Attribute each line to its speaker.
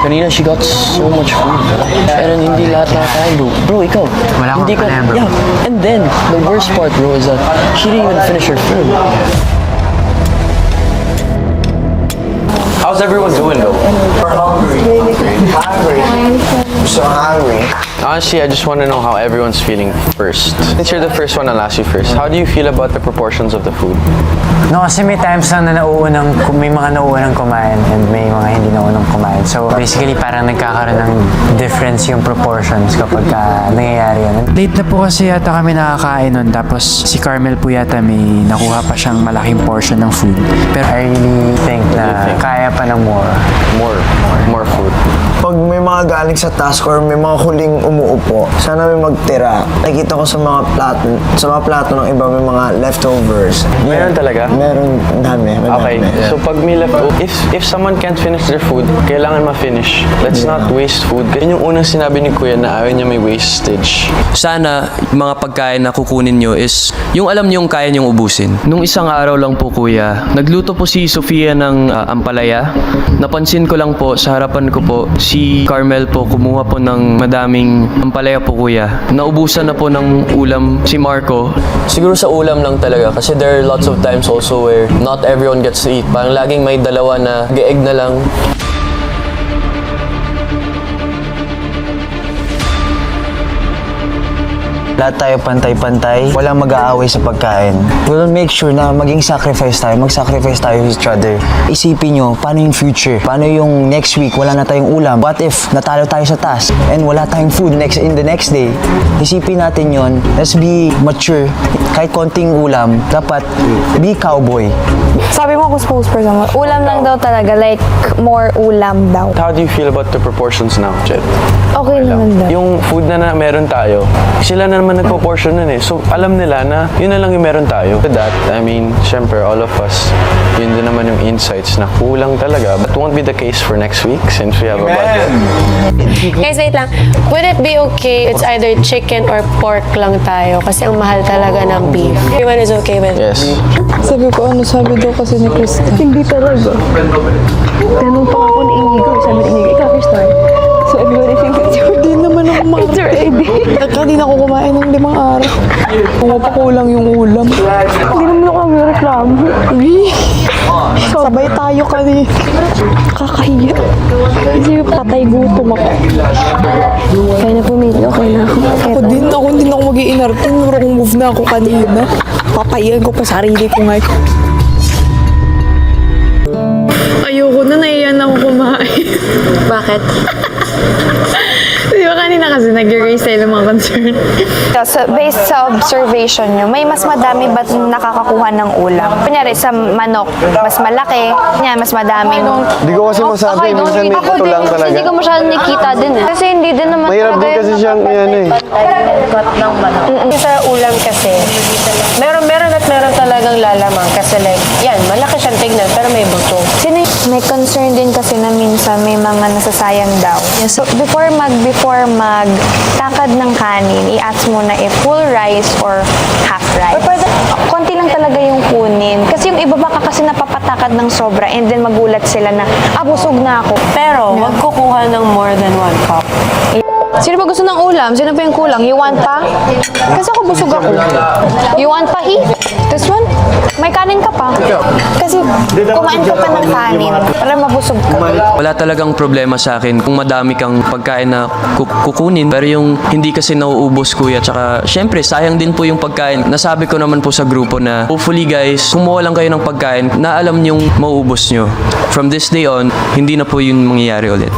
Speaker 1: Kanina, she got so much food. And then, hindi lahat nakakain, bro. Bro, ikaw.
Speaker 2: Wala akong
Speaker 1: Hindi ka,
Speaker 2: kaya, bro.
Speaker 1: yeah. And then, the worst part, bro, is that she didn't even finish her food. How's everyone doing, though?
Speaker 3: We're hungry. I'm so hungry.
Speaker 1: Honestly, I just want to know how everyone's feeling first. Since you're the first one, I'll ask you first. How do you feel about the proportions of the food?
Speaker 2: No, kasi may times lang na may mga nauunang kumain and may mga hindi nauunang kumain. So basically parang nagkakaroon ng difference yung proportions kapag nangyayari yan. Late na po kasi yata kami nakakain nun, tapos si Carmel po yata may nakuha pa siyang malaking portion ng food. Pero I really think na kaya pa ng more.
Speaker 1: More food.
Speaker 3: Pag may mga galing sa task or may mga huling umuupo, sana may magtira. Nakikita ko sa mga plato ng iba may mga leftovers.
Speaker 1: Meron talaga?
Speaker 3: Meron, dami.
Speaker 1: Okay, so pag may leftover, if someone can't finish their food, kailangan ma-finish. Let's not waste food. Yun yung unang sinabi ni Kuya na ayaw niya may wastage.
Speaker 4: Sana mga pagkain na kukunin nyo is yung alam nyo yung kaya nyong ubusin. Nung isang araw lang po kuya, nagluto po si Sofia ng ampalaya. Napansin ko lang po, sa harapan ko po, si Carmel po kumuha po ng madaming ampalaya po kuya. Naubusan na po ng ulam si Marco. Siguro sa ulam lang talaga kasi there are lots of times also where not everyone gets to eat. Parang laging may dalawa na ge-egg na lang.
Speaker 3: Lahat tayo pantay-pantay, walang mag-aaway sa pagkain. We'll make sure na maging sacrifice tayo, mag-sacrifice tayo with each other. Isipin nyo, paano yung future? Paano yung next week, wala na tayong ulam? What if natalo tayo sa task and wala tayong food in the next day? Isipin natin yon. Let's be mature. Kahit konting ulam, dapat be cowboy.
Speaker 5: Sabi mo ako spokesperson mo, ulam lang daw talaga, like more ulam daw.
Speaker 1: How do you feel about the proportions now, Jet?
Speaker 5: Okay naman daw.
Speaker 1: Yung food na meron tayo, sila na naman nagpo-portion nun eh. So, alam nila na yun na lang yung meron tayo. With that, I mean, syempre, all of us, yun din naman yung insights na kulang talaga. But won't be the case for next week since we have a budget.
Speaker 6: Guys, wait lang. Would it be okay it's either chicken or pork lang tayo? Kasi ang mahal talaga ng beef. Everyone is okay with it?
Speaker 1: Yes.
Speaker 5: Sabi ko, sabi daw kasi ni Krista. Hindi talaga. Tanong pa ako ni Inigo. Sabi ni Inigo, ikaw, Krista. So everybody thinks it's your day naman ako kumain. It's your day. Kanina ako kumain ng 5 araw. Kung mapakulang yung ulam. Hindi naman ako nagreklamo. Sabay tayo kanina. Kakahiya. Kasi patay gutom ako. Kaya na pumili, okay na ako. Ako din ako mag-iinarte. Nuro kong move na ako kanina. Papayan ko pa sarili ko ngayon. Ayoko na, naiyan ako kumain.
Speaker 6: Bakit?
Speaker 5: Di ba kanina kasi nag-raise tayo ng mga concern?
Speaker 7: Based sa observation nyo, may mas madami ba't nakakakuha ng ulam? Kunyari, sa manok, mas malaki, mas madaming...
Speaker 8: Hindi ko kasi masabi, minsan may ito lang talaga.
Speaker 7: Hindi ko masyadong nakita din eh. Kasi hindi din naman
Speaker 8: Mahirap din kasi siyang yan eh.
Speaker 6: Sa ulam kasi, meron talagang lalamang. Kasi like, yan, malaki siyang tignan, pero may buto.
Speaker 7: may concern din kasi na minsan may mga nasasayang daw. So, before magtakad ng kanin, i-ask mo na full rice or half rice. Or pwede, konti lang talaga yung kunin. Kasi yung iba baka kasi napapatakad ng sobra and then magulat sila na, busog na ako.
Speaker 6: Pero, wag kukuha ng more than 1 cup.
Speaker 7: Sino ba gusto ng ulam? Sino pa yung kulang? You want pa? Kasi ako busog ako. You want pa, This one? May kanin ka pa. Kasi kumain ka pa ng kanin para mabusog ka.
Speaker 4: Wala talagang problema sa akin kung madami kang pagkain na kukunin. Pero yung hindi kasi nauubos kuya. Tsaka syempre sayang din po yung pagkain. Nasabi ko naman po sa grupo na hopefully guys, kumuha lang kayo ng pagkain na alam nyong mauubos nyo. From this day on, hindi na po yun mangyayari ulit.